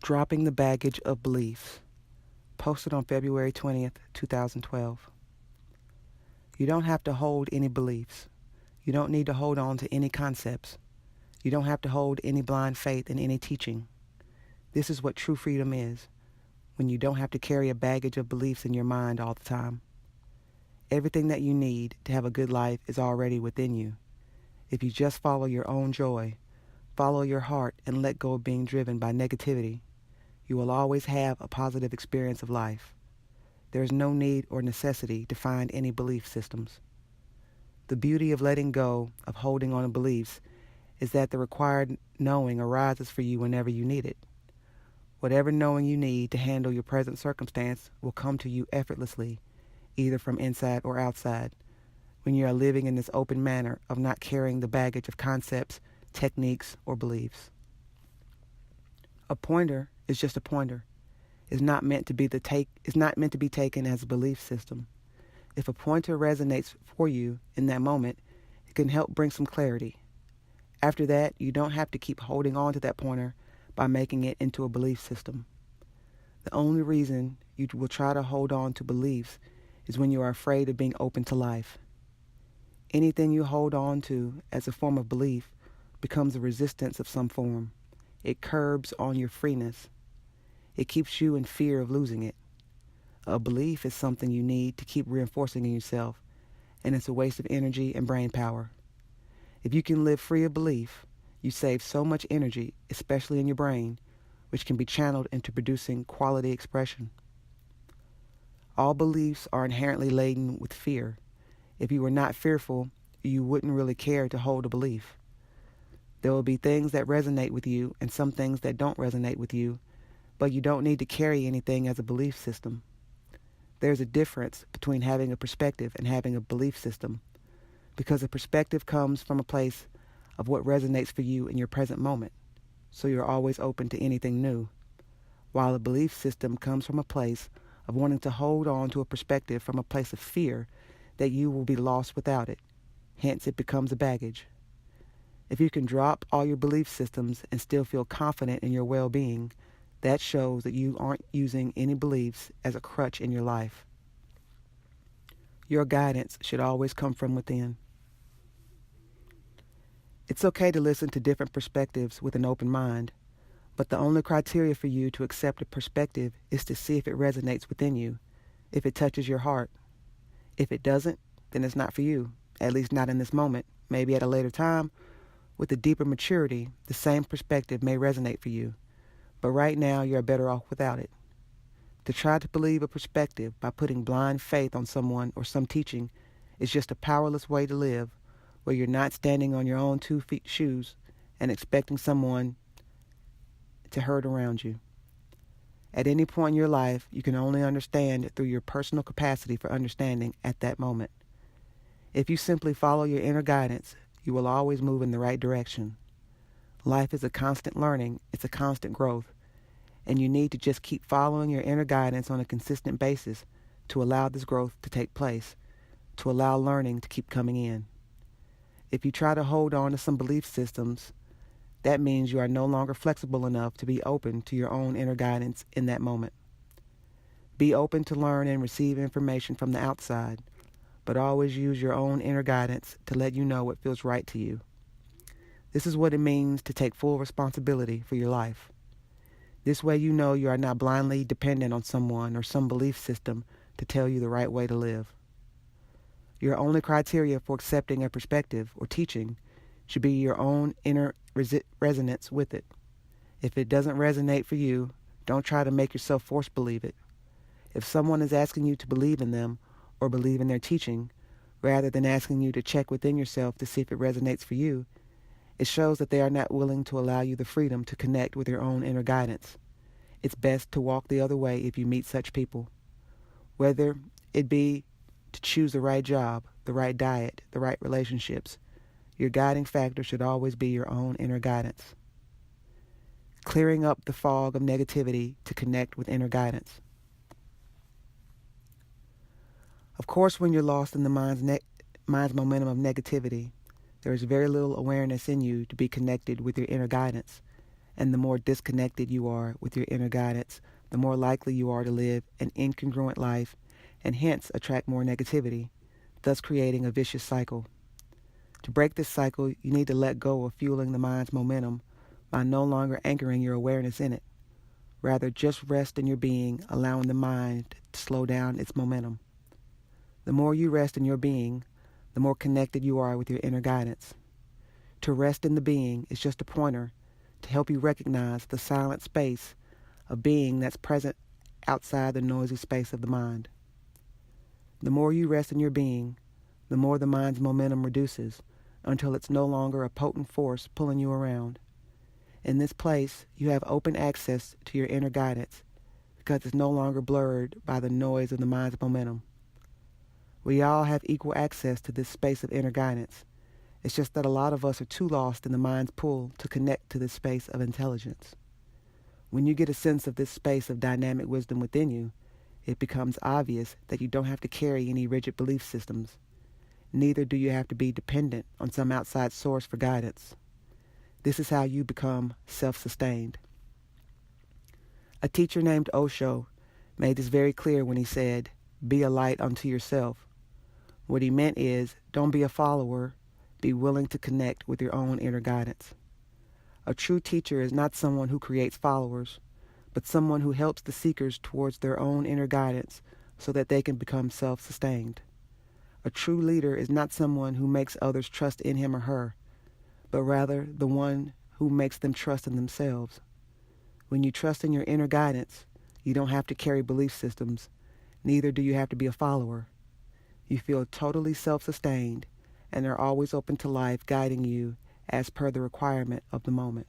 Dropping the Baggage of Beliefs, posted on February 20th, 2012. You don't have to hold any beliefs. You don't need to hold on to any concepts. You don't have to hold any blind faith in any teaching. This is what true freedom is, when you don't have to carry a baggage of beliefs in your mind all the time. Everything that you need to have a good life is already within you. If you just follow your own joy, follow your heart, and let go of being driven by negativity, you will always have a positive experience of life. There is no need or necessity to find any belief systems. The beauty of letting go of holding on to beliefs is that the required knowing arises for you whenever you need it. Whatever knowing you need to handle your present circumstance will come to you effortlessly, either from inside or outside, when you are living in this open manner of not carrying the baggage of concepts, techniques, or beliefs. A pointer is just a pointer. It's not meant to be taken as a belief system. If a pointer resonates for you in that moment, it can help bring some clarity. After that, you don't have to keep holding on to that pointer by making it into a belief system. The only reason you will try to hold on to beliefs is when you are afraid of being open to life. Anything you hold on to as a form of belief becomes a resistance of some form. It curbs on your freeness. It keeps you in fear of losing it. A belief is something you need to keep reinforcing in yourself, and it's a waste of energy and brain power. If you can live free of belief, you save so much energy, especially in your brain, which can be channeled into producing quality expression. All beliefs are inherently laden with fear. If you were not fearful, you wouldn't really care to hold a belief. There will be things that resonate with you and some things that don't resonate with you, but you don't need to carry anything as a belief system. There's a difference between having a perspective and having a belief system, because a perspective comes from a place of what resonates for you in your present moment, so you're always open to anything new, while a belief system comes from a place of wanting to hold on to a perspective from a place of fear that you will be lost without it. Hence, it becomes a baggage. If you can drop all your belief systems and still feel confident in your well-being, that shows that you aren't using any beliefs as a crutch in your life. Your guidance should always come from within. It's okay to listen to different perspectives with an open mind, but the only criteria for you to accept a perspective is to see if it resonates within you, if it touches your heart. If it doesn't, then it's not for you, at least not in this moment. Maybe at a later time, with a deeper maturity, the same perspective may resonate for you, but right now you're better off without it. To try to believe a perspective by putting blind faith on someone or some teaching is just a powerless way to live, where you're not standing on your own 2 feet shoes and expecting someone to herd around you. At any point in your life, you can only understand through your personal capacity for understanding at that moment. If you simply follow your inner guidance, you will always move in the right direction. Life is a constant learning, it's a constant growth, and you need to just keep following your inner guidance on a consistent basis to allow this growth to take place, to allow learning to keep coming in. If you try to hold on to some belief systems, that means you are no longer flexible enough to be open to your own inner guidance in that moment. Be open to learn and receive information from the outside, but always use your own inner guidance to let you know what feels right to you. This is what it means to take full responsibility for your life. This way you know you are not blindly dependent on someone or some belief system to tell you the right way to live. Your only criteria for accepting a perspective or teaching should be your own inner resonance with it. If it doesn't resonate for you, don't try to make yourself force believe it. If someone is asking you to believe in them or believe in their teaching, rather than asking you to check within yourself to see if it resonates for you, it shows that they are not willing to allow you the freedom to connect with your own inner guidance. It's best to walk the other way if you meet such people. Whether it be to choose the right job, the right diet, the right relationships, your guiding factor should always be your own inner guidance. Clearing up the fog of negativity to connect with inner guidance. Of course, when you're lost in the mind's momentum of negativity, there is very little awareness in you to be connected with your inner guidance, And the more disconnected you are with your inner guidance, the more likely you are to live an incongruent life and hence attract more negativity, thus creating a vicious cycle. To break this cycle, you need to let go of fueling the mind's momentum by no longer anchoring your awareness in it. Rather, just rest in your being, allowing the mind to slow down its momentum. The more you rest in your being, the more connected you are with your inner guidance. To rest in the being is just a pointer to help you recognize the silent space of being that's present outside the noisy space of the mind. The more you rest in your being, the more the mind's momentum reduces until it's no longer a potent force pulling you around. In this place, you have open access to your inner guidance because it's no longer blurred by the noise of the mind's momentum. We all have equal access to this space of inner guidance. It's just that a lot of us are too lost in the mind's pull to connect to this space of intelligence. When you get a sense of this space of dynamic wisdom within you, it becomes obvious that you don't have to carry any rigid belief systems. Neither do you have to be dependent on some outside source for guidance. This is how you become self-sustained. A teacher named Osho made this very clear when he said, "Be a light unto yourself." What he meant is, don't be a follower, be willing to connect with your own inner guidance. A true teacher is not someone who creates followers, but someone who helps the seekers towards their own inner guidance so that they can become self-sustained. A true leader is not someone who makes others trust in him or her, but rather the one who makes them trust in themselves. When you trust in your inner guidance, you don't have to carry belief systems, neither do you have to be a follower. You feel totally self-sustained and are always open to life guiding you as per the requirement of the moment.